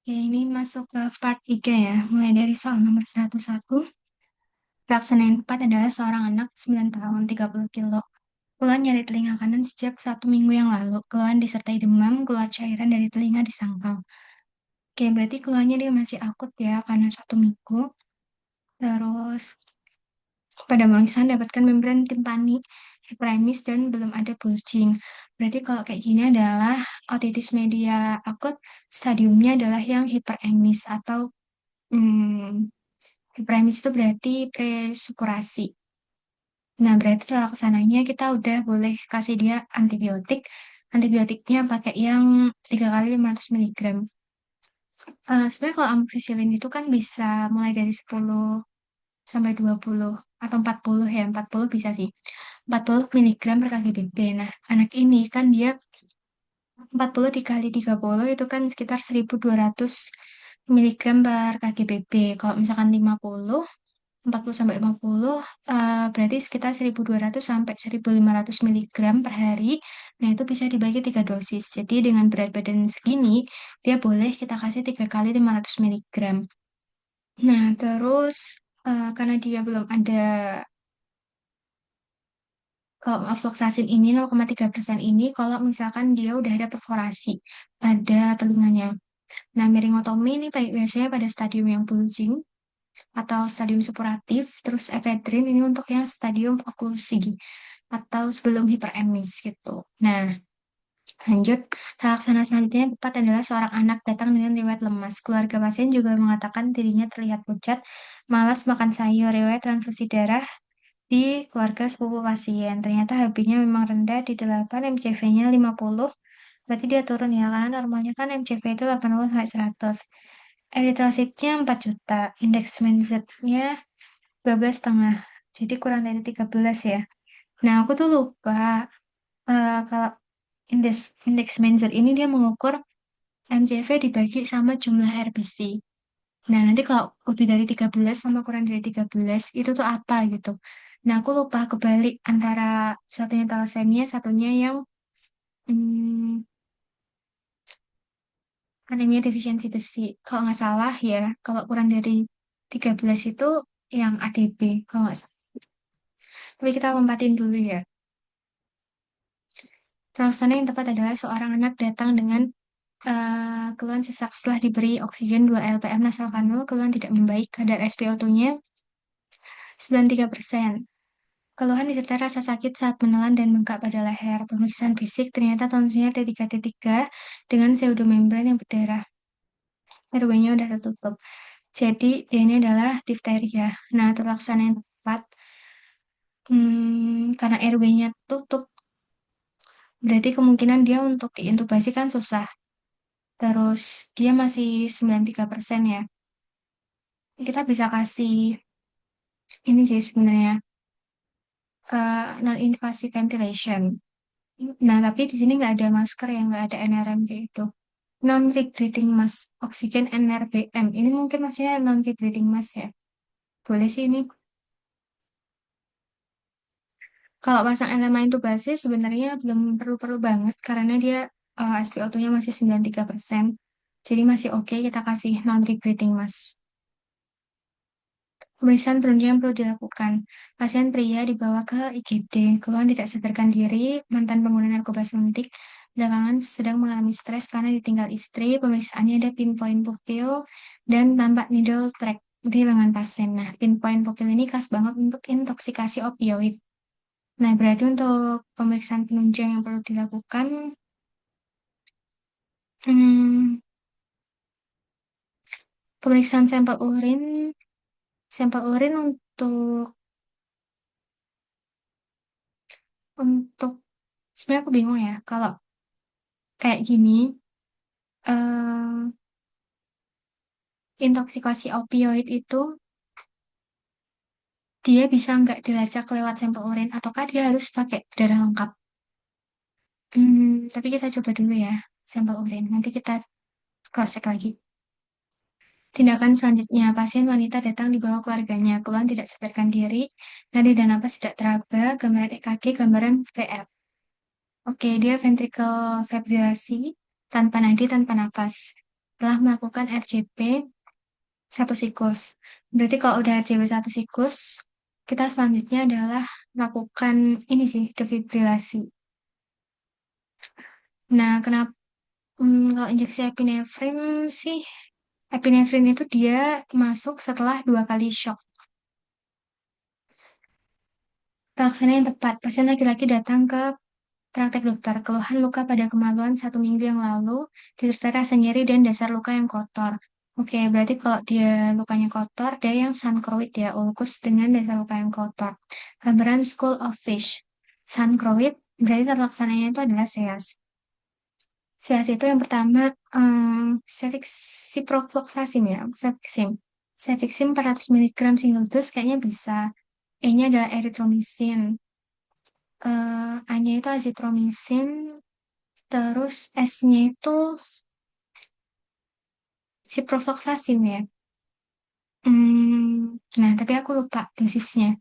Oke, ini masuk ke part 3 ya, mulai dari soal nomor 101. Pelaksana yang tepat adalah seorang anak 9 tahun, 30 kilo. Keluhan nyeri telinga kanan sejak 1 minggu yang lalu. Keluhan disertai demam, keluar cairan dari telinga di sangkal. Oke, berarti keluhannya dia masih akut ya, karena 1 minggu. Terus, pada pemeriksaan dapatkan membran timpani, hiperemis, dan belum ada bulging. Berarti kalau kayak gini adalah otitis media akut, stadiumnya adalah yang hiperemis atau hmm, premis itu berarti presukurasi. Nah, berarti laksananya kita udah boleh kasih dia antibiotik. Antibiotiknya pakai yang 3 kali 500 miligram. Sebenarnya kalau amoxicillin itu kan bisa mulai dari 10 sampai 20 atau 40 ya, 40 bisa sih. 40 miligram per kg-BB. Nah, anak ini kan dia 40 dikali 30 itu kan sekitar 1.200 miligram per kg-BB. Kalau misalkan 40 sampai 50 berarti sekitar 1.200 sampai 1.500 miligram per hari. Nah, itu bisa dibagi 3 dosis. Jadi dengan berat badan segini, dia boleh kita kasih 3 kali 500 miligram. Nah, terus karena dia belum ada kalau afloxacin ini 0,3% ini kalau misalkan dia udah ada perforasi pada telinganya. Nah, meringotomi ini biasanya pada stadium yang bulging atau stadium supuratif, terus ephedrine ini untuk yang stadium oklusi atau sebelum hiperemis gitu. Nah, lanjut, laksana selanjutnya yang tepat adalah seorang anak datang dengan riwayat lemas. Keluarga pasien juga mengatakan dirinya terlihat pucat, malas makan sayur, riwayat transfusi darah di keluarga sepupu pasien. Ternyata HB-nya memang rendah di 8, MCV-nya 50. Berarti dia turun ya, karena normalnya kan MCV itu 80 sampai 100. Eritrositnya 4 juta, indeks Menz-nya 12,5. Jadi kurang dari 13 ya. Nah, aku tuh lupa kalau indeks Menzer ini dia mengukur MCV dibagi sama jumlah RBC. Nah, nanti kalau lebih dari 13 sama kurang dari 13 itu tuh apa gitu. Nah, aku lupa kebalik antara satunya thalassemia, satunya yang hmm, anemia defisiensi besi. Kalau nggak salah ya, kalau kurang dari 13 itu yang ADB, kalau nggak salah. Tapi kita lompatin dulu ya. Laksana yang tepat adalah seorang anak datang dengan keluhan sesak setelah diberi oksigen 2 lpm nasal kanul, keluhan tidak membaik, kadar SpO2-nya 93%. Keluhan disertai rasa sakit saat menelan dan bengkak pada leher. Pemeriksaan fisik ternyata tonsilnya T3T3 dengan pseudomembran yang berdarah. RW-nya udah tertutup. Jadi ini adalah difteria. Nah, terlaksana yang tepat karena RW-nya tutup, berarti kemungkinan dia untuk diintubasi kan susah. Terus dia masih 93% ya. Kita bisa kasih ini sih sebenarnya non-invasive ventilation. Nah, tapi di sini nggak ada masker yang nggak ada NRM gitu. Non-regulating mask, oksigen NRBM. Ini mungkin maksudnya non-regulating mask ya. Boleh sih ini. Kalau pasang elemen intubasi sebenarnya belum perlu-perlu banget karena dia SpO2-nya masih 93%. Jadi masih oke kita kasih non-regulating mask. Pemeriksaan beruntung yang perlu dilakukan. Pasien pria dibawa ke IGD, keluhan tidak sadarkan diri, mantan pengguna narkoba suntik, belakangan sedang mengalami stres karena ditinggal istri, pemeriksaannya ada pinpoint pupil, dan tampak needle track di lengan pasien. Nah, pinpoint pupil ini khas banget untuk intoksikasi opioid. Nah, berarti untuk pemeriksaan penunjang yang perlu dilakukan, hmm, pemeriksaan sampel urin untuk sebenarnya aku bingung ya kalau kayak gini eh, intoksikasi opioid itu dia bisa nggak dilacak lewat sampel urin ataukah dia harus pakai darah lengkap? Tapi kita coba dulu ya sampel urin. Nanti kita cross check lagi. Tindakan selanjutnya, pasien wanita datang dibawa keluarganya. Keluhan tidak sadarkan diri, nadi dan napas tidak teraba, gambaran EKG, gambaran VF. Oke, dia ventricle fibrilasi tanpa nadi, tanpa nafas. setelah melakukan RJP satu siklus. Berarti kalau udah RJP satu siklus, kita selanjutnya adalah melakukan ini sih, defibrilasi. Nah, kenapa kalau injeksi epinefrin sih, epinefrin itu dia masuk setelah 2 kali shock. Pelaksana yang tepat, pasien laki-laki datang ke praktek dokter, keluhan luka pada kemaluan 1 minggu yang lalu, disertai rasa nyeri dan dasar luka yang kotor. Oke, berarti kalau dia lukanya kotor, dia yang Suncroit ya, ulkus dengan dasar luka yang kotor. Gambaran School of Fish. Suncroit berarti terlaksananya itu adalah SEAS. SEAS itu yang pertama, ciprofloxacin ya, cefixim. Cefixim 400 mg single dose kayaknya bisa. E-nya adalah erythromycin. A-nya itu azitromisin, terus S-nya itu ciprofloxacin ya. Nah, tapi aku lupa dosisnya.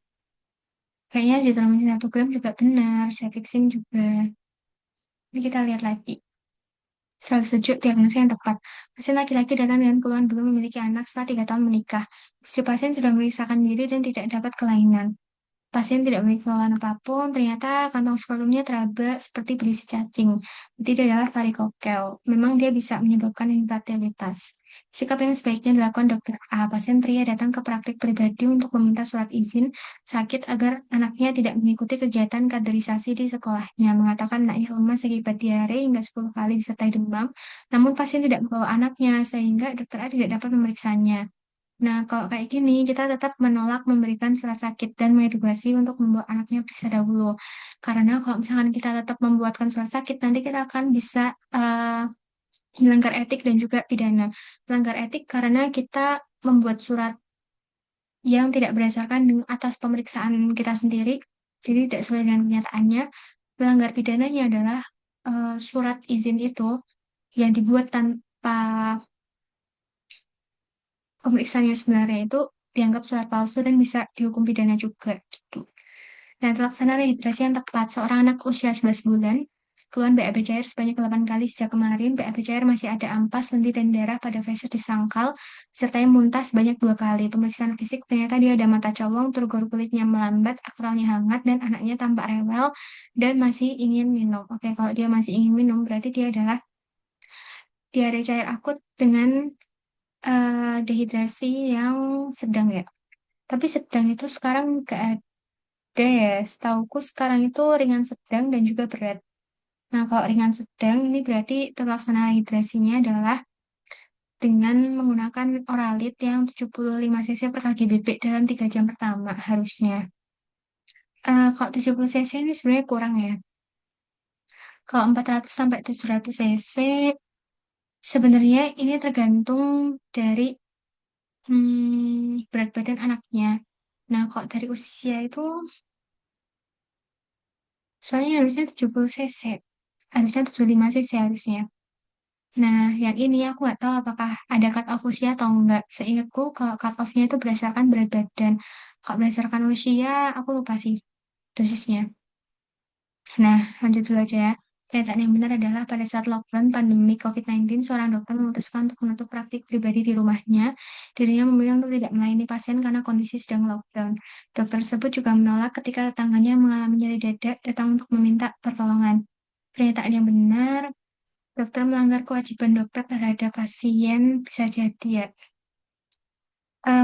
Kayaknya azitromisin 1 gram juga benar, cefixim juga. Ini kita lihat lagi. 107 diagnosa yang tepat. Pasien laki-laki datang dengan keluhan belum memiliki anak setelah 3 tahun menikah. Istri pasien sudah memeriksakan diri dan tidak dapat kelainan. Pasien tidak memiliki keluhan apapun, ternyata kantong spermanya teraba seperti berisi cacing. Tidak adalah varikokel. Memang dia bisa menyebabkan infertilitas. Sikap yang sebaiknya dilakukan dokter A. Pasien pria datang ke praktik pribadi untuk meminta surat izin sakit agar anaknya tidak mengikuti kegiatan kaderisasi di sekolahnya. Mengatakan anaknya lemas akibat diare hingga 10 kali disertai demam. Namun pasien tidak membawa anaknya sehingga dokter A tidak dapat memeriksanya. Nah, kalau kayak gini, kita tetap menolak memberikan surat sakit dan mengedukasi untuk membawa anaknya periksa dahulu. Karena kalau misalkan kita tetap membuatkan surat sakit, nanti kita akan bisa melanggar etik dan juga pidana. Melanggar etik karena kita membuat surat yang tidak berdasarkan atas pemeriksaan kita sendiri, jadi tidak sesuai dengan kenyataannya. Melanggar pidananya adalah surat izin itu yang dibuat tanpa pemeriksaan yang sebenarnya itu dianggap surat palsu dan bisa dihukum pidana juga gitu. Nah, terlaksana rehidrasi yang tepat seorang anak usia 11 bulan, keluhan BAB cair sebanyak 8 kali sejak kemarin, BAB cair masih ada ampas, lendir dan darah pada feses di sangkal, serta yang muntah sebanyak 2 kali. Pemeriksaan fisik ternyata dia ada mata colong, turgor kulitnya melambat, akralnya hangat, dan anaknya tampak rewel dan masih ingin minum. Oke, kalau dia masih ingin minum, berarti dia adalah diare cair akut dengan dehidrasi yang sedang ya. Tapi sedang itu sekarang nggak ada ya. Setauku sekarang itu ringan sedang dan juga berat. Nah, kalau ringan sedang ini berarti terlaksana hidrasinya adalah dengan menggunakan oralit yang 75 cc per kg bebek dalam 3 jam pertama harusnya. Kalau 70 cc ini sebenarnya kurang ya. Kalau 400 sampai 700 cc sebenarnya ini tergantung dari berat badan anaknya. Nah, kok dari usia itu, soalnya harusnya 70 cc. Harusnya 75 cc harusnya. Nah, yang ini aku nggak tahu apakah ada cut off usia atau enggak. Seingatku, kalau cut off-nya itu berdasarkan berat badan. Kalau berdasarkan usia, aku lupa sih dosisnya. Nah, lanjut dulu aja ya. Pernyataan yang benar adalah pada saat lockdown pandemi COVID-19, seorang dokter memutuskan untuk menutup praktik pribadi di rumahnya. Dirinya memilih untuk tidak melayani pasien karena kondisi sedang lockdown. Dokter tersebut juga menolak ketika tetangganya mengalami nyeri dada datang untuk meminta pertolongan. Pernyataan yang benar, dokter melanggar kewajiban dokter terhadap pasien bisa jadi ya.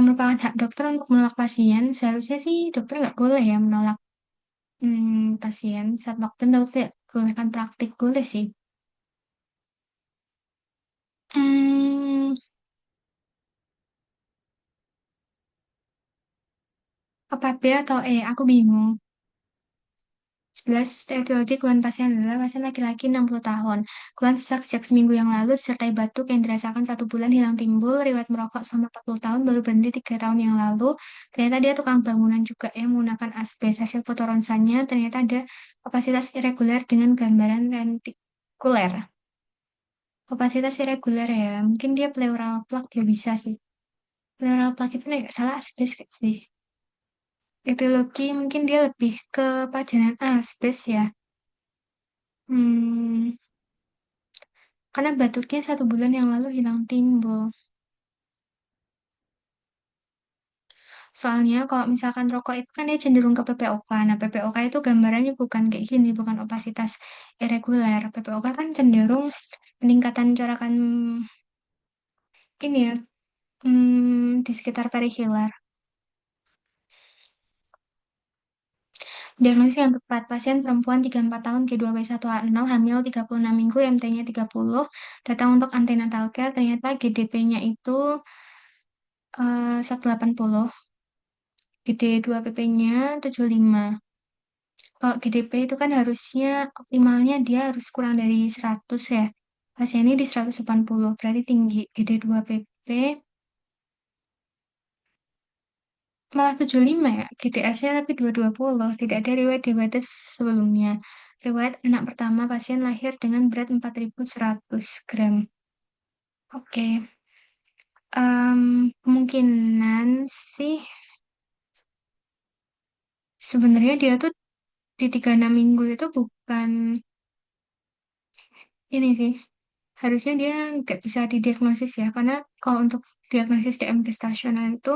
Merupakan hak dokter untuk menolak pasien. Seharusnya sih dokter nggak boleh ya menolak pasien saat lockdown. Dokter tidak bolehkan praktik boleh sih. Hmm, apa B atau E? Aku bingung. 11. Etiologi keluhan pasien adalah pasien laki-laki 60 tahun. Keluhan sesak sejak seminggu yang lalu disertai batuk yang dirasakan 1 bulan hilang timbul. Riwayat merokok selama 40 tahun baru berhenti 3 tahun yang lalu. Ternyata dia tukang bangunan juga yang menggunakan asbes. Hasil foto ronsennya ternyata ada kapasitas irregular dengan gambaran rentikuler. Kapasitas irregular ya. Mungkin dia pleural plaque dia bisa sih. Pleural plaque itu nggak salah asbes gak sih? Etiologi mungkin dia lebih ke pajanan asbes ya. Hmm, Karena batuknya 1 bulan yang lalu hilang timbul. Soalnya kalau misalkan rokok itu kan dia cenderung ke PPOK. Nah, PPOK itu gambarannya bukan kayak gini, bukan opasitas irregular. PPOK kan cenderung peningkatan corakan ini ya, di sekitar perihilar. Diagnosis yang tepat, pasien perempuan 34 tahun G2W1A0, hamil 36 minggu, MT-nya 30, datang untuk antenatal care, ternyata GDP-nya itu 180, GD2PP-nya 75. Kalau GDP itu kan harusnya optimalnya dia harus kurang dari 100 ya. Pasien ini di 180, berarti tinggi. GD2PP malah 75 ya. GDS-nya tapi 220. Tidak ada riwayat diabetes sebelumnya. Riwayat anak pertama pasien lahir dengan berat 4.100 gram. Oke. Kemungkinan sih sebenarnya dia tuh di 36 minggu itu bukan ini sih. Harusnya dia nggak bisa didiagnosis ya, karena kalau untuk diagnosis DM gestasional itu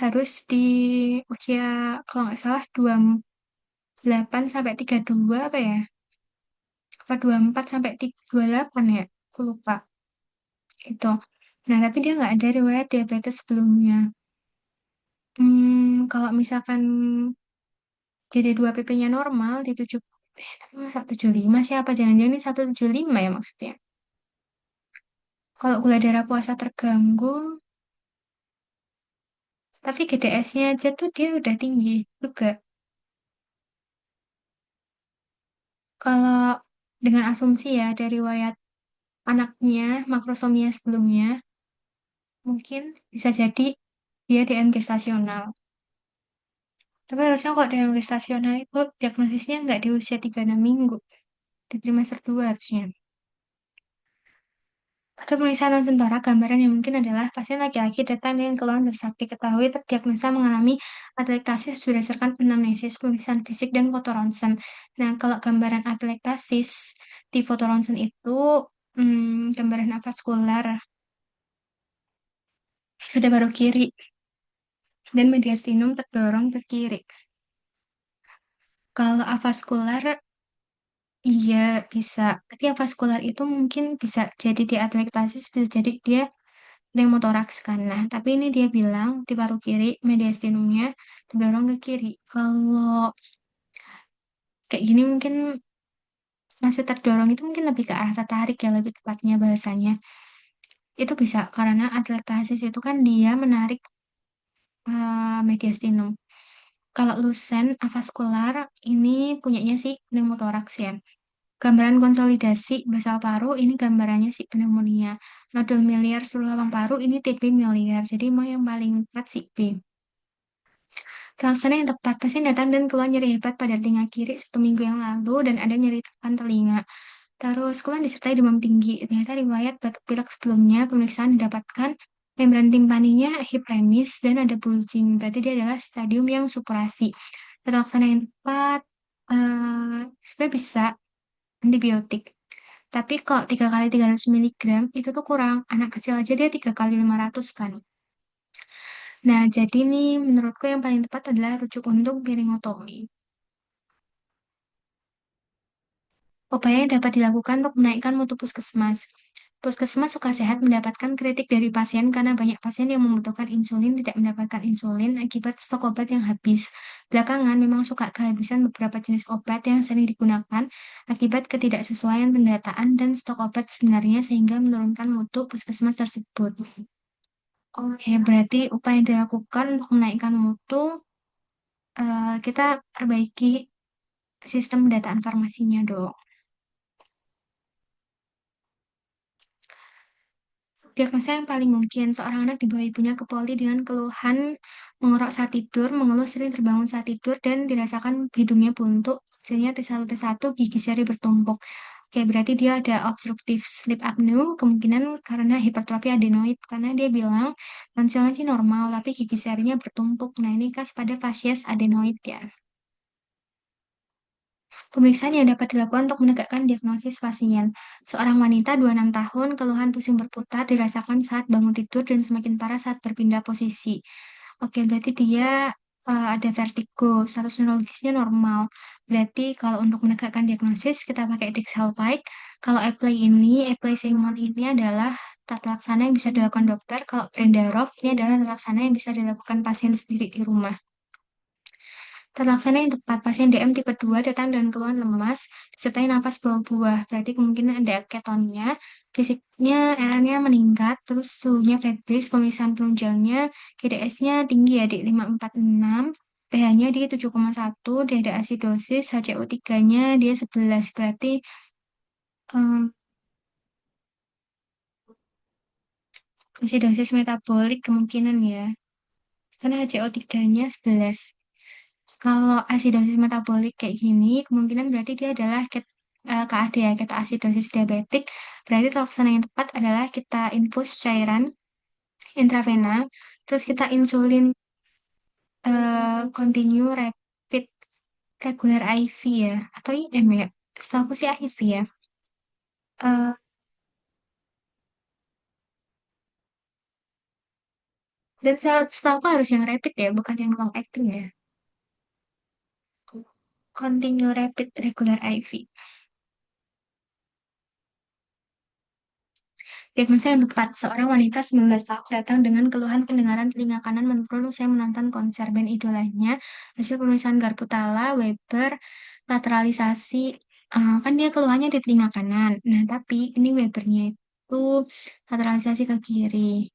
harus di usia, kalau nggak salah, 28 sampai 32 apa ya? Apa 24 sampai 28 ya? Aku lupa. Itu. Nah, tapi dia nggak ada riwayat diabetes sebelumnya. Kalau misalkan GD2PP-nya normal di 7, tapi masa 75 sih? Apa jangan-jangan ini 175 ya maksudnya? Kalau gula darah puasa terganggu, tapi GDS-nya aja tuh dia udah tinggi juga. Kalau dengan asumsi ya dari riwayat anaknya makrosomia sebelumnya, mungkin bisa jadi dia DM gestasional. Tapi harusnya kok DM gestasional itu diagnosisnya nggak di usia 36 minggu, di trimester 2 harusnya. Pada pemeriksaan non-tentara, gambaran yang mungkin adalah pasien laki-laki datang dengan keluhan sesak, diketahui terdiagnosa mengalami atelektasis berdasarkan anamnesis, pemeriksaan fisik, dan foto ronsen. Nah, kalau gambaran atelektasis di foto ronsen itu gambaran avaskular pada paru kiri dan mediastinum terdorong ke kiri. Kalau avaskular, iya bisa. Tapi avaskular itu mungkin bisa jadi di atelektasis, bisa jadi dia pneumotoraks kan. Nah, tapi ini dia bilang di paru kiri, mediastinumnya terdorong ke kiri. Kalau kayak gini mungkin maksud terdorong itu mungkin lebih ke arah tertarik ya, lebih tepatnya bahasanya. Itu bisa karena atelektasis itu kan dia menarik mediastinum. Kalau lusen avaskular ini punyanya sih pneumotoraks ya. Gambaran konsolidasi basal paru ini gambarannya sih pneumonia. Nodul miliar seluruh lubang paru ini TB miliar. Jadi mau yang paling tepat sih B. Pelaksana yang tepat, pasien datang dan keluhan nyeri hebat pada telinga kiri 1 minggu yang lalu dan ada nyeri tekan telinga. Terus keluhan disertai demam tinggi. Ternyata riwayat batuk pilek sebelumnya, pemeriksaan didapatkan membran timpaninya hiperemis dan ada bulging. Berarti dia adalah stadium yang supurasi. Tata laksana yang tepat, sebenarnya bisa antibiotik. Tapi kalau 3 kali 300 miligram itu tuh kurang. Anak kecil aja dia 3 kali 500 kan. Nah, jadi nih menurutku yang paling tepat adalah rujuk untuk piringotomi. Upaya yang dapat dilakukan untuk menaikkan mutu puskesmas. Puskesmas suka sehat mendapatkan kritik dari pasien karena banyak pasien yang membutuhkan insulin tidak mendapatkan insulin akibat stok obat yang habis. Belakangan memang suka kehabisan beberapa jenis obat yang sering digunakan akibat ketidaksesuaian pendataan dan stok obat sebenarnya sehingga menurunkan mutu puskesmas tersebut. Oke, berarti upaya yang dilakukan untuk menaikkan mutu, kita perbaiki sistem pendataan farmasinya dong. Diagnosa yang paling mungkin, seorang anak di bawah ibunya ke poli dengan keluhan mengorok saat tidur, mengeluh sering terbangun saat tidur, dan dirasakan hidungnya buntu, hasilnya T1, T1, gigi seri bertumpuk. Oke, berarti dia ada obstructive sleep apnea, kemungkinan karena hipertrofi adenoid, karena dia bilang tonsilnya sih normal, tapi gigi serinya bertumpuk. Nah, ini khas pada fasies adenoid ya. Pemeriksaan yang dapat dilakukan untuk menegakkan diagnosis pasien. Seorang wanita 26 tahun, keluhan pusing berputar dirasakan saat bangun tidur dan semakin parah saat berpindah posisi. Oke, berarti dia ada vertigo, status neurologisnya normal. Berarti kalau untuk menegakkan diagnosis kita pakai Dexalpide. Kalau Apply Seimon ini adalah tata laksana yang bisa dilakukan dokter. Kalau Brendarov ini adalah tata laksana yang bisa dilakukan pasien sendiri di rumah. Terlaksana yang tepat, pasien DM tipe 2 datang dengan keluhan lemas, disertai napas bawah-buah. Berarti kemungkinan ada ketonnya, fisiknya, RR-nya meningkat, terus suhunya febris, pemeriksaan penunjangnya, GDS-nya tinggi ya, di 546, pH-nya di 7,1, dia ada asidosis, HCO3-nya dia 11. Berarti em, asidosis metabolik kemungkinan ya, karena HCO3-nya 11. Kalau asidosis metabolik kayak gini, kemungkinan berarti dia adalah KAD ya, ketoasidosis diabetik. Berarti laksana yang tepat adalah kita infus cairan intravena, terus kita insulin continue rapid regular IV ya, atau IM ya. Setahu aku sih IV ya. Eh, dan setahu aku harus yang rapid ya, bukan yang long acting ya. Continue rapid regular IV. Diagnosa yang tepat, seorang wanita 19 tahun datang dengan keluhan pendengaran telinga kanan menurun usai menonton konser band idolanya. Hasil pemeriksaan garpu tala, Weber, lateralisasi, kan dia keluhannya di telinga kanan. Nah, tapi ini Webernya itu lateralisasi ke kiri.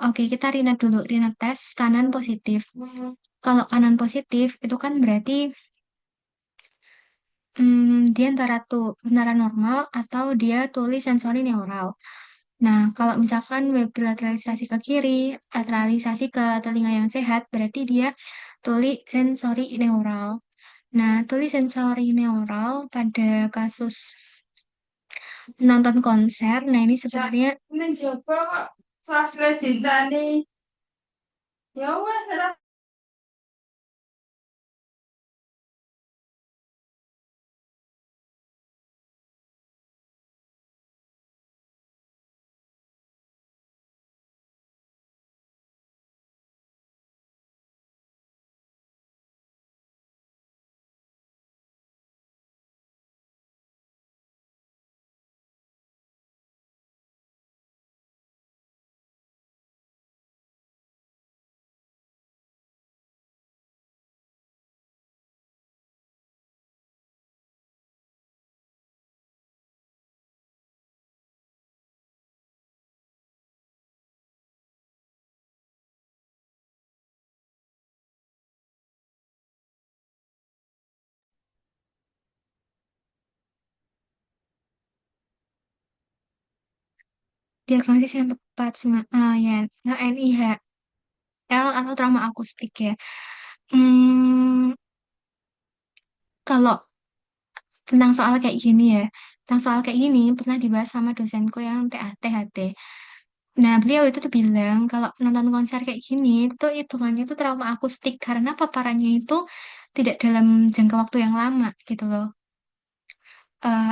Oke, kita Rina dulu. Rina tes kanan positif. Kalau kanan positif, itu kan berarti dia antara normal atau dia tuli sensori neural. Nah, kalau misalkan web lateralisasi ke kiri, lateralisasi ke telinga yang sehat, berarti dia tuli sensori neural. Nah, tuli sensori neural pada kasus nonton konser, nah ini sebenarnya Ini coba kok soal cinta nih. Ya wes, diagnosis yang tepat, ya, NIHL atau trauma akustik ya. Hmm, kalau tentang soal kayak gini ya, tentang soal kayak gini pernah dibahas sama dosenku yang THT. Nah, beliau itu tuh bilang kalau nonton konser kayak gini itu hitungannya itu trauma akustik karena paparannya itu tidak dalam jangka waktu yang lama gitu loh.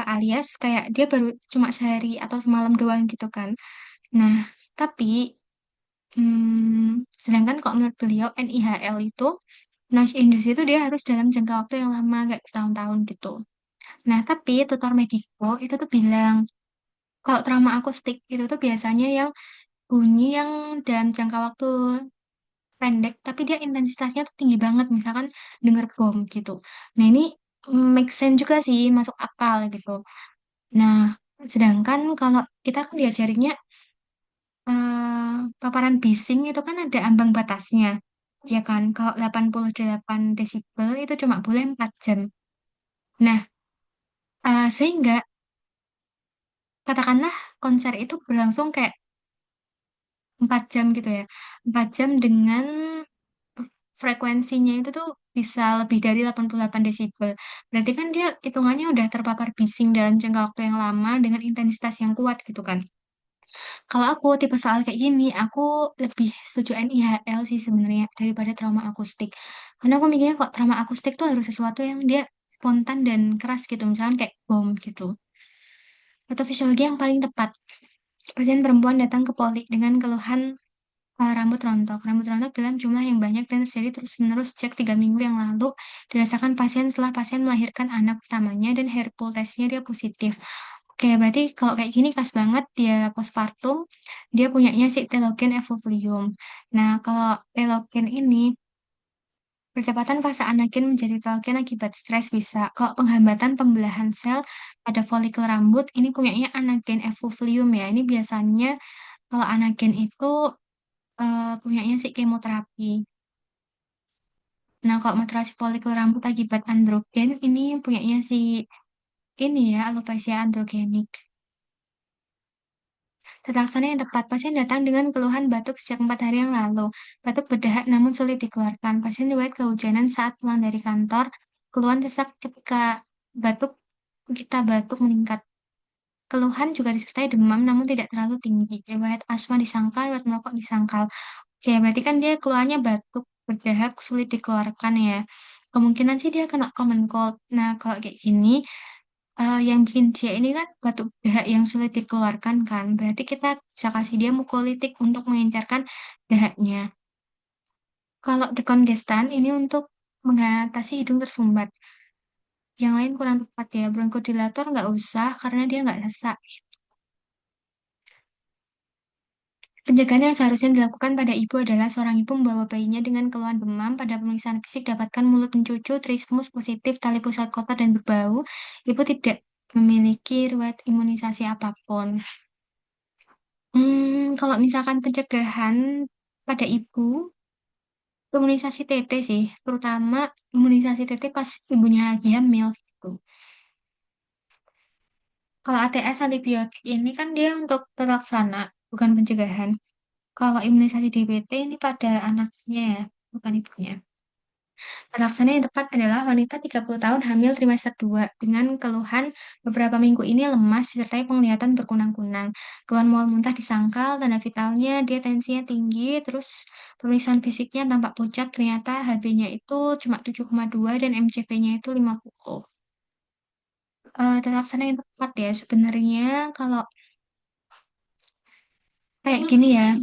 Alias kayak dia baru cuma sehari atau semalam doang gitu kan. Nah, tapi sedangkan kalau menurut beliau NIHL itu noise induce itu dia harus dalam jangka waktu yang lama, gak bertahun-tahun gitu. Nah, tapi tutor mediko itu tuh bilang kalau trauma akustik itu tuh biasanya yang bunyi yang dalam jangka waktu pendek, tapi dia intensitasnya tuh tinggi banget, misalkan denger bom gitu. Nah, ini make sense juga sih, masuk akal gitu. Nah, sedangkan kalau kita kan diajarinnya paparan bising itu kan ada ambang batasnya. Ya kan, kalau 88 desibel itu cuma boleh 4 jam. Nah, sehingga katakanlah konser itu berlangsung kayak 4 jam gitu ya. 4 jam dengan frekuensinya itu tuh bisa lebih dari 88 desibel. Berarti kan dia hitungannya udah terpapar bising dalam jangka waktu yang lama dengan intensitas yang kuat gitu kan. Kalau aku tipe soal kayak gini, aku lebih setuju NIHL sih sebenarnya daripada trauma akustik. Karena aku mikirnya kok trauma akustik tuh harus sesuatu yang dia spontan dan keras gitu, misalkan kayak bom gitu. Atau fisiologi yang paling tepat. Pasien perempuan datang ke poli dengan keluhan rambut rontok. Rambut rontok dalam jumlah yang banyak dan terjadi terus-menerus sejak 3 minggu yang lalu. Dirasakan pasien setelah pasien melahirkan anak pertamanya dan hair pull testnya dia positif. Oke, berarti kalau kayak gini khas banget dia postpartum, dia punyanya si telogen effluvium. Nah, kalau telogen ini percepatan fase anagen menjadi telogen akibat stres bisa. Kalau penghambatan pembelahan sel pada folikel rambut, ini punyanya anagen effluvium ya. Ini biasanya kalau anagen itu punyanya si kemoterapi. Nah, kalau maturasi folikel rambut akibat androgen, ini punyanya si ini ya, alopecia androgenik. Tata laksana yang tepat, pasien datang dengan keluhan batuk sejak 4 hari yang lalu. Batuk berdahak namun sulit dikeluarkan. Pasien riwayat kehujanan saat pulang dari kantor. Keluhan sesak ketika batuk, kita batuk meningkat. Keluhan juga disertai demam namun tidak terlalu tinggi. Riwayat asma disangkal, riwayat merokok disangkal. Oke, berarti kan dia keluhannya batuk berdahak sulit dikeluarkan ya. Kemungkinan sih dia kena common cold. Nah, kalau kayak gini, yang bikin dia ini kan batuk dahak yang sulit dikeluarkan kan. Berarti kita bisa kasih dia mukolitik untuk mengencerkan dahaknya. Kalau dekongestan ini untuk mengatasi hidung tersumbat. Yang lain kurang tepat ya. Bronkodilator nggak usah karena dia nggak sesak. Pencegahan yang seharusnya dilakukan pada ibu adalah seorang ibu membawa bayinya dengan keluhan demam. Pada pemeriksaan fisik dapatkan mulut mencucu, trismus positif, tali pusat kotor dan berbau. Ibu tidak memiliki riwayat imunisasi apapun. Kalau misalkan pencegahan pada ibu, imunisasi TT sih, terutama imunisasi TT pas ibunya lagi hamil gitu. Kalau ATS antibiotik ini kan dia untuk terlaksana, bukan pencegahan. Kalau imunisasi DBT ini pada anaknya ya, bukan ibunya. Pelaksana yang tepat adalah wanita 30 tahun hamil trimester 2 dengan keluhan beberapa minggu ini lemas disertai penglihatan berkunang-kunang. Keluhan mual muntah disangkal, tanda vitalnya dia tensinya tinggi, terus pemeriksaan fisiknya tampak pucat, ternyata HB-nya itu cuma 7,2 dan MCV-nya itu 50. Tata yang tepat ya sebenarnya kalau kayak gini ya.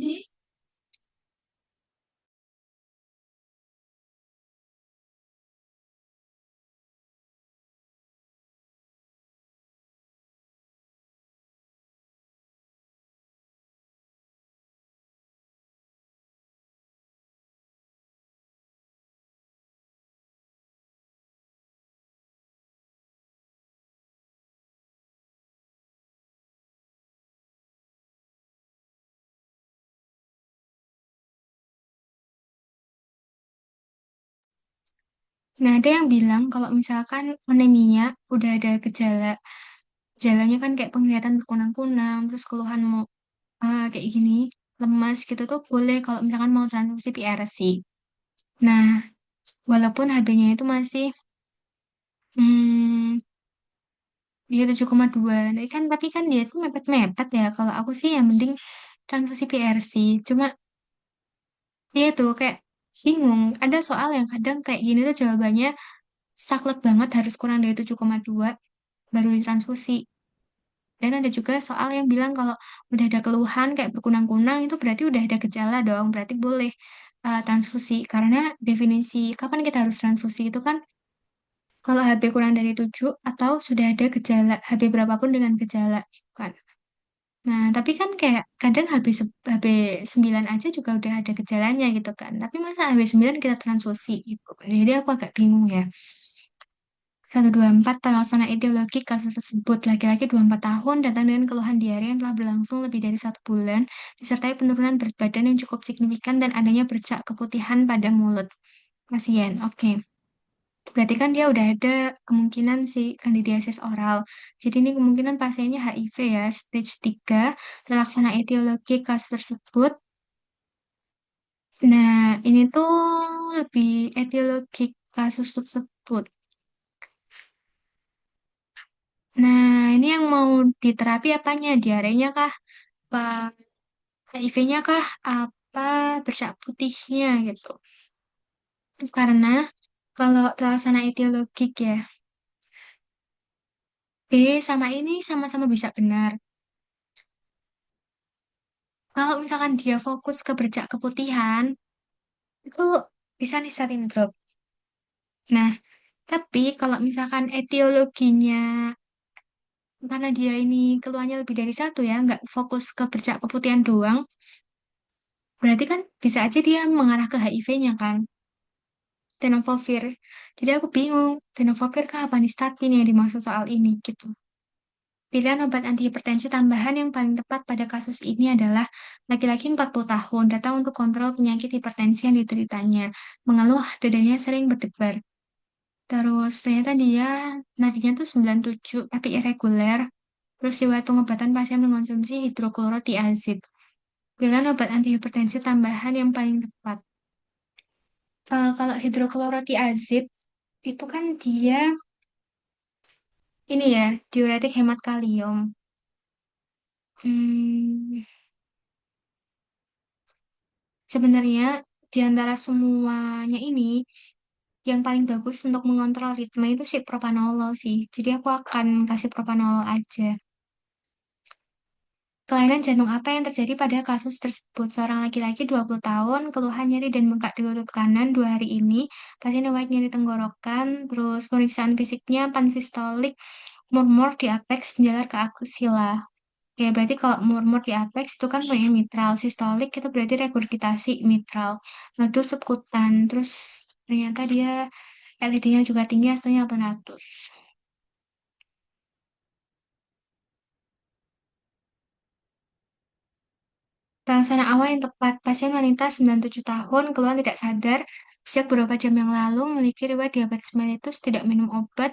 Nah, ada yang bilang kalau misalkan anemia udah ada gejala, gejalanya kan kayak penglihatan berkunang-kunang, terus keluhan mau kayak gini, lemas gitu tuh boleh kalau misalkan mau transfusi PRC. Nah, walaupun HB-nya itu masih hmm, dia 7,2. Nah, kan tapi kan dia tuh mepet-mepet ya. Kalau aku sih yang mending transfusi PRC. Cuma dia tuh kayak bingung. Ada soal yang kadang kayak gini tuh jawabannya saklek banget harus kurang dari 7,2 baru ditransfusi. Dan ada juga soal yang bilang kalau udah ada keluhan kayak berkunang-kunang itu berarti udah ada gejala dong, berarti boleh transfusi. Karena definisi kapan kita harus transfusi itu kan kalau HB kurang dari 7 atau sudah ada gejala, HB berapapun dengan gejala, kan. Nah, tapi kan kayak kadang HB 9 aja juga udah ada gejalanya gitu kan. Tapi masa HB 9 kita transfusi gitu. Jadi aku agak bingung ya. 124 terlaksana etiologi kasus tersebut. Laki-laki 24 tahun datang dengan keluhan diare yang telah berlangsung lebih dari 1 bulan, disertai penurunan berat badan yang cukup signifikan dan adanya bercak keputihan pada mulut pasien. Oke, berarti kan dia udah ada kemungkinan sih kandidiasis oral. Jadi ini kemungkinan pasiennya HIV ya, stage 3 terlaksana etiologi kasus tersebut. Nah, ini tuh lebih etiologi kasus tersebut. Nah, ini yang mau diterapi apanya? Diarenya kah? Apa HIV-nya kah? Apa bercak putihnya gitu? Karena kalau terlaksana etiologik ya, B sama ini sama-sama bisa benar. Kalau misalkan dia fokus ke bercak keputihan, itu bisa nih statin drop. Nah, tapi kalau misalkan etiologinya, karena dia ini keluhannya lebih dari satu ya, nggak fokus ke bercak keputihan doang, berarti kan bisa aja dia mengarah ke HIV-nya kan, tenofovir. Jadi aku bingung, tenofovir kah apa nih statin yang dimaksud soal ini gitu. Pilihan obat antihipertensi tambahan yang paling tepat pada kasus ini adalah laki-laki 40 tahun datang untuk kontrol penyakit hipertensi yang dideritanya. Mengeluh dadanya sering berdebar. Terus ternyata dia nadinya tuh 97 tapi irreguler. Terus riwayat pengobatan pasien mengonsumsi hidroklorotiazid. Pilihan obat antihipertensi tambahan yang paling tepat. Kalau hidroklorotiazid itu kan dia ini ya diuretik hemat kalium. Hmm, Sebenarnya di antara semuanya ini yang paling bagus untuk mengontrol ritme itu si propanolol sih. Jadi aku akan kasih propanolol aja. Kelainan jantung apa yang terjadi pada kasus tersebut? Seorang laki-laki 20 tahun, keluhan nyeri dan bengkak di lutut kanan 2 hari ini. Pasien riwayat nyeri tenggorokan, terus pemeriksaan fisiknya pansistolik, murmur di apeks, menjalar ke aksila. Ya, berarti kalau murmur di apex itu kan punya mitral. Sistolik itu berarti regurgitasi mitral. Nodul subkutan. Terus ternyata dia LED-nya juga tinggi, hasilnya 800. Pelaksana awal yang tepat. Pasien wanita 97 tahun, keluhan tidak sadar. Sejak beberapa jam yang lalu, memiliki riwayat diabetes mellitus, tidak minum obat.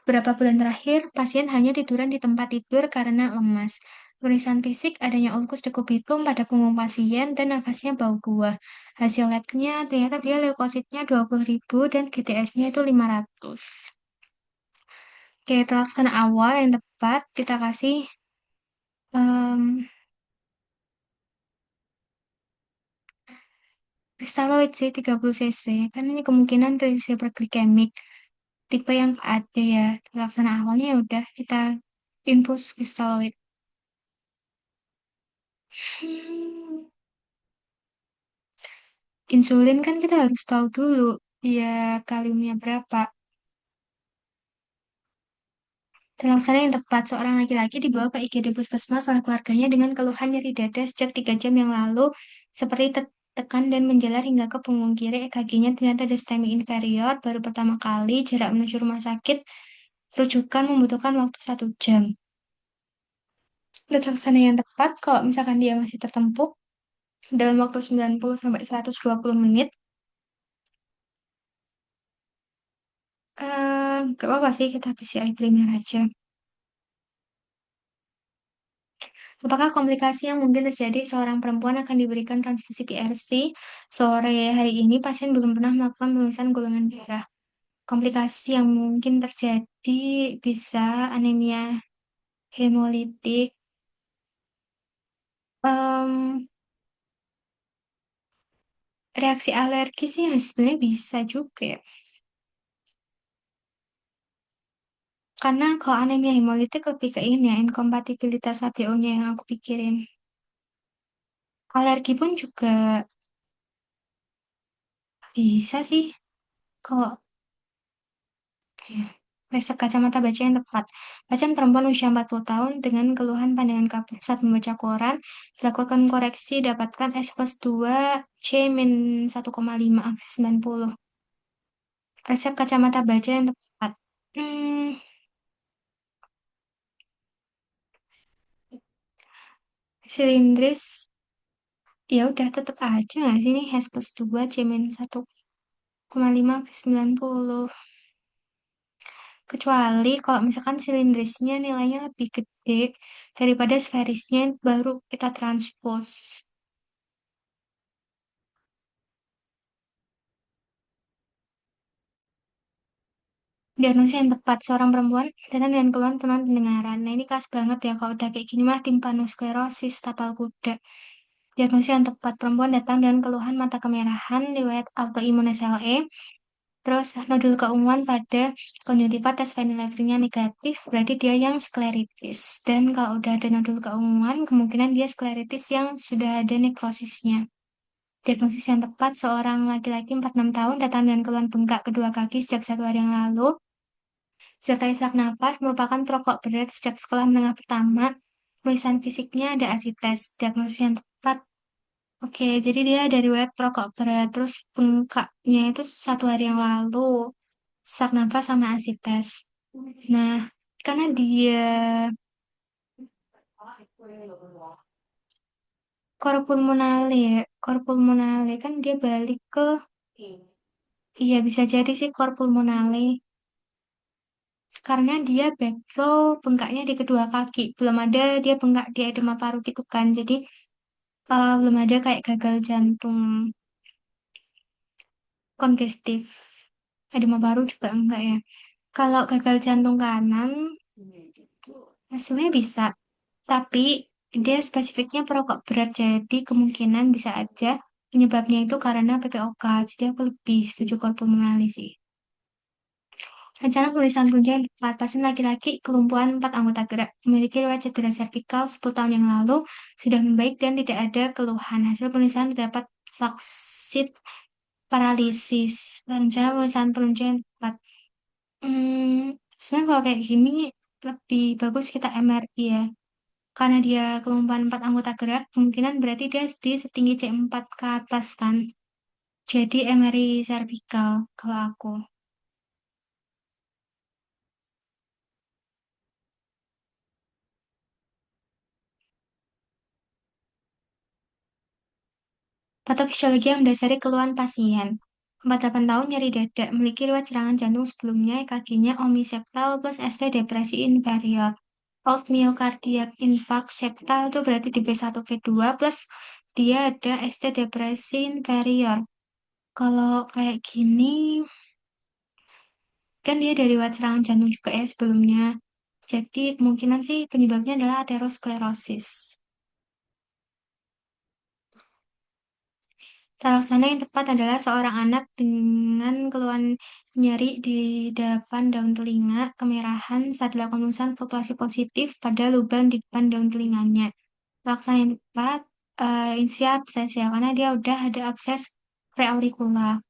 Beberapa bulan terakhir, pasien hanya tiduran di tempat tidur karena lemas. Pemeriksaan fisik, adanya ulkus dekubitum pada punggung pasien, dan nafasnya bau buah. Hasil labnya, ternyata dia leukositnya 20.000 dan GTS-nya itu 500. Oke, pelaksana awal yang tepat, kita kasih um, Crystalloid sih 30 cc. Kan ini kemungkinan terisi hiperglikemik. Tipe yang ada ya. Laksana awalnya ya udah kita infus crystalloid. Hmm, Insulin kan kita harus tahu dulu ya kaliumnya berapa. Laksana yang tepat, seorang laki-laki dibawa ke IGD Puskesmas oleh keluarganya dengan keluhan nyeri dada sejak 3 jam yang lalu, seperti tekan dan menjalar hingga ke punggung kiri. EKG-nya ternyata diastemi inferior, baru pertama kali, jarak menuju rumah sakit, rujukan membutuhkan waktu 1 jam. Laksana yang tepat, kalau misalkan dia masih tertempuh dalam waktu 90 sampai 120 menit, gak apa-apa sih kita PCI primer aja. Apakah komplikasi yang mungkin terjadi seorang perempuan akan diberikan transfusi PRC? Sore hari ini pasien belum pernah melakukan pemeriksaan golongan darah. Komplikasi yang mungkin terjadi bisa anemia hemolitik, em, reaksi alergi sih ya sebenarnya bisa juga ya. Karena kalau anemia hemolitik lebih ke ini ya, inkompatibilitas HbO-nya yang aku pikirin. Alergi pun juga bisa sih. Kalau ya, resep kacamata baca yang tepat. Pasien perempuan usia 40 tahun dengan keluhan pandangan kabut saat membaca koran, dilakukan koreksi, dapatkan S plus 2, C-1,5, aksis 90. Resep kacamata baca yang tepat. Hmm, Silindris, ya udah tetap aja nggak sih ini S plus 2, C-1,5, aksis 90. Kecuali kalau misalkan silindrisnya nilainya lebih gede daripada sferisnya, baru kita transpose. Diagnosis yang tepat, seorang perempuan datang dengan keluhan penuhan pendengaran. Nah ini khas banget ya, kalau udah kayak gini mah timpanosklerosis, tapal kuda. Diagnosis yang tepat, perempuan datang dengan keluhan mata kemerahan, riwayat autoimun SLE, Terus nodul keunguan pada konjungtiva tes phenylephrine negatif, berarti dia yang skleritis. Dan kalau udah ada nodul keunguan, kemungkinan dia skleritis yang sudah ada nekrosisnya. Diagnosis yang tepat, seorang laki-laki 46 tahun datang dengan keluhan bengkak kedua kaki sejak 1 hari yang lalu, serta isak napas merupakan perokok berat sejak sekolah menengah pertama. Tulisan fisiknya ada asites. Diagnosis yang tepat. Oke, jadi dia dari riwayat perokok berat, terus bengkaknya itu 1 hari yang lalu, sesak nafas sama asites. Nah, karena dia korpulmonale kan dia balik ke, iya bisa jadi sih korpulmonale. Karena dia backflow bengkaknya di kedua kaki, belum ada dia bengkak di edema paru gitu kan. Jadi belum ada kayak gagal jantung kongestif. Edema paru juga enggak ya. Kalau gagal jantung kanan, hasilnya bisa, tapi dia spesifiknya perokok berat, jadi kemungkinan bisa aja penyebabnya itu karena PPOK. Jadi aku lebih setuju korpulmonali sih. Rencana penulisan penunjang empat pasien laki-laki kelumpuhan 4 anggota gerak memiliki riwayat cedera servikal 10 tahun yang lalu sudah membaik dan tidak ada keluhan. Hasil penulisan terdapat flaccid paralisis. Rencana penulisan penunjang empat. Sebenarnya kalau kayak gini lebih bagus kita MRI ya. Karena dia kelumpuhan 4 anggota gerak, kemungkinan berarti dia di setinggi C4 ke atas kan. Jadi MRI servikal kalau aku. Patofisiologi yang mendasari keluhan pasien. 48 tahun nyeri dada, memiliki riwayat serangan jantung sebelumnya, EKG-nya omiseptal plus ST depresi inferior. Old myocardiac infarct septal itu berarti di B1 V2 plus dia ada ST depresi inferior. Kalau kayak gini, kan dia dari riwayat serangan jantung juga ya sebelumnya. Jadi kemungkinan sih penyebabnya adalah aterosklerosis. Laksana yang tepat adalah seorang anak dengan keluhan nyeri di depan daun telinga, kemerahan saat dilakukan pemeriksaan fluktuasi positif pada lubang di depan daun telinganya. Laksana yang tepat, insia abses ya, karena dia udah ada abses preauricula.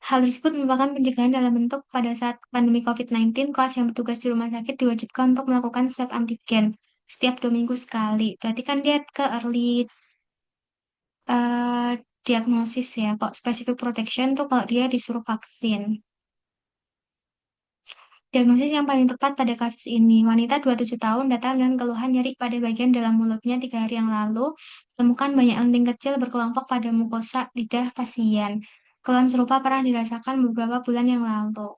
Hal tersebut merupakan pencegahan dalam bentuk pada saat pandemi COVID-19, kelas yang bertugas di rumah sakit diwajibkan untuk melakukan swab antigen setiap 2 minggu sekali. Berarti kan dia ke early eh, diagnosis ya. Kok specific protection tuh kalau dia disuruh vaksin. Diagnosis yang paling tepat pada kasus ini, wanita 27 tahun datang dengan keluhan nyeri pada bagian dalam mulutnya 3 hari yang lalu, temukan banyak lenting kecil berkelompok pada mukosa lidah pasien. Keluhan serupa pernah dirasakan beberapa bulan yang lalu.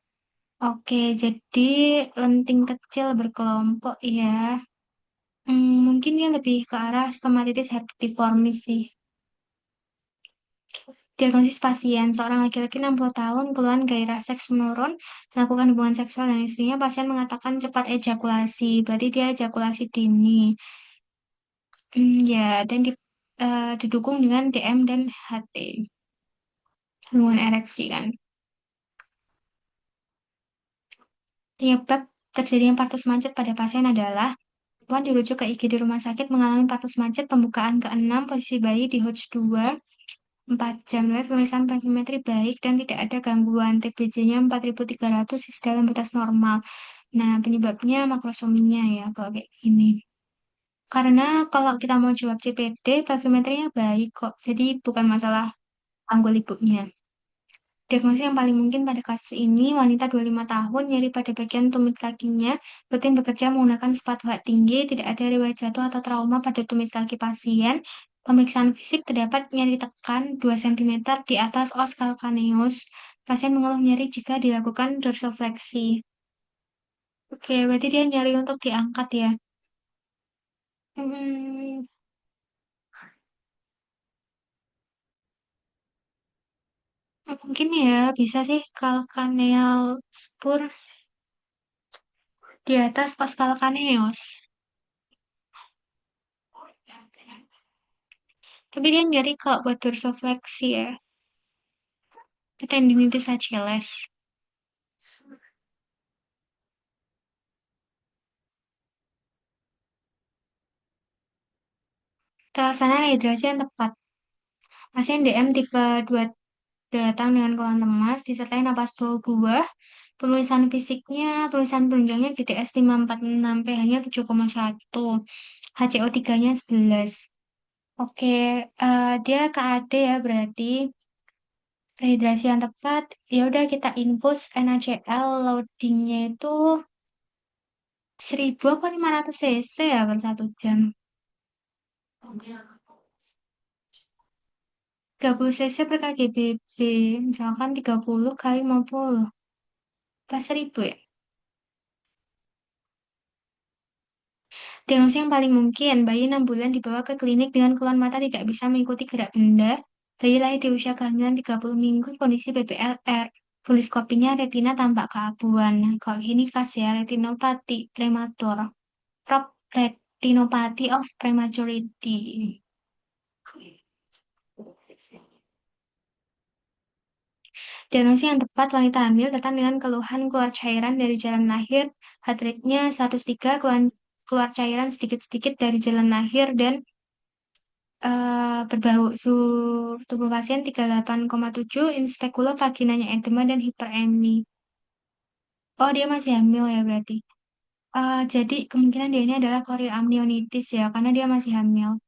Oke, jadi lenting kecil berkelompok ya. Mungkin dia lebih ke arah stomatitis herpetiformis sih. Diagnosis pasien, seorang laki-laki 60 tahun, keluhan gairah seks menurun, melakukan hubungan seksual dengan istrinya, pasien mengatakan cepat ejakulasi, berarti dia ejakulasi dini. Ya, dan didukung dengan DM dan HT, gangguan ereksi kan. Penyebab terjadinya partus mancet pada pasien adalah perempuan dirujuk ke IG di rumah sakit mengalami partus mancet pembukaan ke-6, posisi bayi di Hodge 2, 4 jam. Lalu pemeriksaan biometri baik dan tidak ada gangguan. TBC-nya 4.300 dalam batas normal. Nah, penyebabnya makrosominya ya, kalau kayak gini. Karena kalau kita mau jawab CPD, biometrinya baik kok. Jadi bukan masalah panggul ibunya. Diagnosis yang paling mungkin pada kasus ini, wanita 25 tahun, nyeri pada bagian tumit kakinya, rutin bekerja menggunakan sepatu hak tinggi, tidak ada riwayat jatuh atau trauma pada tumit kaki pasien. Pemeriksaan fisik terdapat nyeri tekan 2 cm di atas os calcaneus. Pasien mengeluh nyeri jika dilakukan dorsifleksi. Oke, berarti dia nyeri untuk diangkat ya. Hmm, mungkin ya bisa sih calcaneal spur di atas os calcaneus. Tapi dia nyari kalau buat dorsifleksi ya. tendinitis Achilles. Terlaksana rehidrasi yang tepat. Pasien DM tipe 2 datang dengan keluhan lemas, disertai napas bau buah, penulisan fisiknya, penulisan penunjangnya GDS 546, pH-nya 7,1, HCO3-nya 11. Oke, dia KAD ya berarti rehidrasi yang tepat. Ya udah kita infus NaCl loadingnya itu 1000 apa 500 cc ya per 1 jam. 30 cc per kgbp, misalkan 30 kali 50. Pas 1000 ya. Diagnosis yang paling mungkin, bayi 6 bulan dibawa ke klinik dengan keluhan mata tidak bisa mengikuti gerak benda. Bayi lahir di usia kehamilan 30 minggu, kondisi BPLR. Poliskopinya retina tampak keabuan. Nah, kalau gini khas ya, retinopati prematur. Prop retinopathy of prematurity. Diagnosis yang tepat, wanita hamil datang dengan keluhan keluar cairan dari jalan lahir, heart rate-nya 103, keluar cairan sedikit-sedikit dari jalan lahir, dan berbau. Suhu tubuh pasien 38,7, in speculum vaginanya edema dan hiperemi. Oh, dia masih hamil ya berarti. Jadi kemungkinan dia ini adalah chorioamnionitis ya, karena dia masih hamil.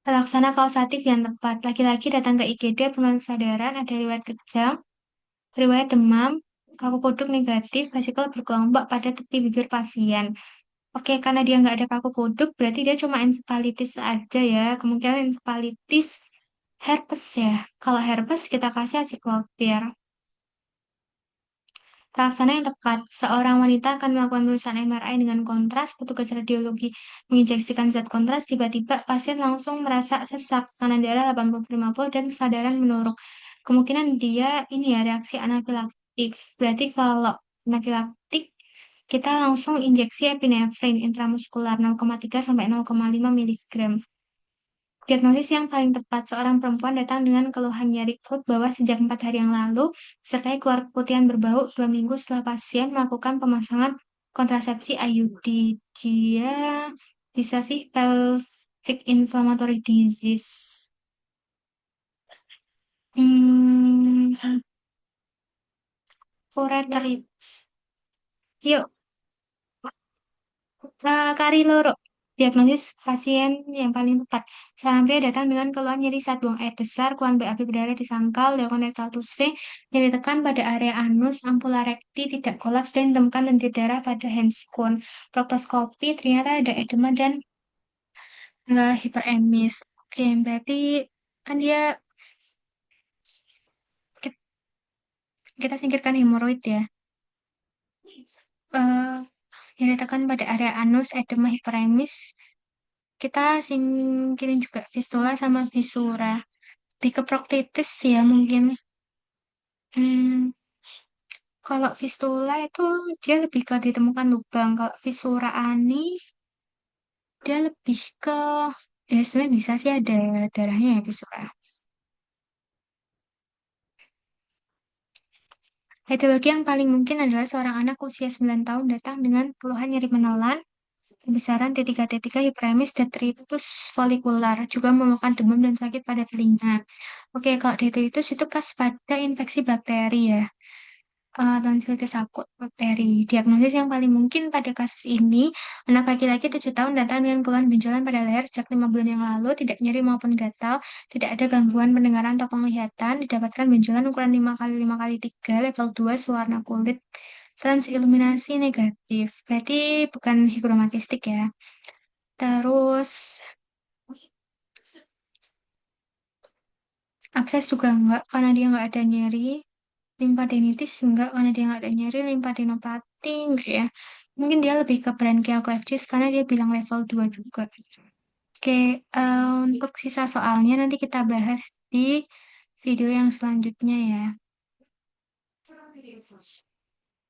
Laksana kausatif yang tepat. Laki-laki datang ke IGD penuh kesadaran, ada riwayat kejang, riwayat demam, kaku kuduk negatif, vesikel berkelompok pada tepi bibir pasien. Oke, karena dia nggak ada kaku kuduk, berarti dia cuma encephalitis aja ya. Kemungkinan encephalitis herpes ya. Kalau herpes kita kasih acyclovir. Pelaksana yang tepat, seorang wanita akan melakukan pemeriksaan MRI dengan kontras, petugas radiologi menginjeksikan zat kontras, tiba-tiba pasien langsung merasa sesak, tekanan darah 85 volt dan kesadaran menurun. Kemungkinan dia ini ya reaksi anafilaktik. Berarti kalau anafilaktik kita langsung injeksi epinefrin intramuskular 0,3 sampai 0,5 miligram. Diagnosis yang paling tepat, seorang perempuan datang dengan keluhan nyeri perut bawah sejak 4 hari yang lalu, disertai keluar keputihan berbau 2 minggu setelah pasien melakukan pemasangan kontrasepsi IUD. Dia bisa sih pelvic inflammatory disease. Hmm, ureteritis. Yuk, Kari Loro. Diagnosis pasien yang paling tepat. Seorang pria datang dengan keluhan nyeri saat buang air besar, keluhan BAB berdarah di sangkal, dilakukan rectal tubing, nyeri tekan pada area anus, ampula rekti tidak kolaps, dan ditemukan lendir darah pada handscone. Proktoskopi ternyata ada edema dan hiperemis. Oke, berarti kan dia ki- kita singkirkan hemoroid ya. Eh, nyeri tekan pada area anus, edema, hiperemis. Kita singkirin juga fistula sama visura. Lebih ke proktitis ya mungkin. Hmm, kalau fistula itu dia lebih ke ditemukan lubang. Kalau visura ani dia lebih ke ya sebenarnya bisa sih ada darahnya ya visura. Etiologi yang paling mungkin adalah seorang anak usia 9 tahun datang dengan keluhan nyeri menelan, kebesaran T3T3 hiperemis, detritus folikular, juga memakan demam dan sakit pada telinga. Oke, kalau detritus itu khas pada infeksi bakteri ya. Tonsilitis akut bakteri. Diagnosis yang paling mungkin pada kasus ini, anak laki-laki 7 tahun datang dengan keluhan benjolan pada leher sejak 5 bulan yang lalu, tidak nyeri maupun gatal, tidak ada gangguan pendengaran atau penglihatan, didapatkan benjolan ukuran 5 kali 5 kali 3, level 2, sewarna kulit, transiluminasi negatif. Berarti bukan hiporomatistik ya. Terus, abses juga enggak, karena dia enggak ada nyeri. Limfadenitis enggak, karena dia nggak ada nyeri. Lymphadenopathy enggak ya. Mungkin dia lebih ke branchial clefts karena dia bilang level 2 juga. Oke, untuk sisa soalnya nanti kita bahas di video yang selanjutnya ya.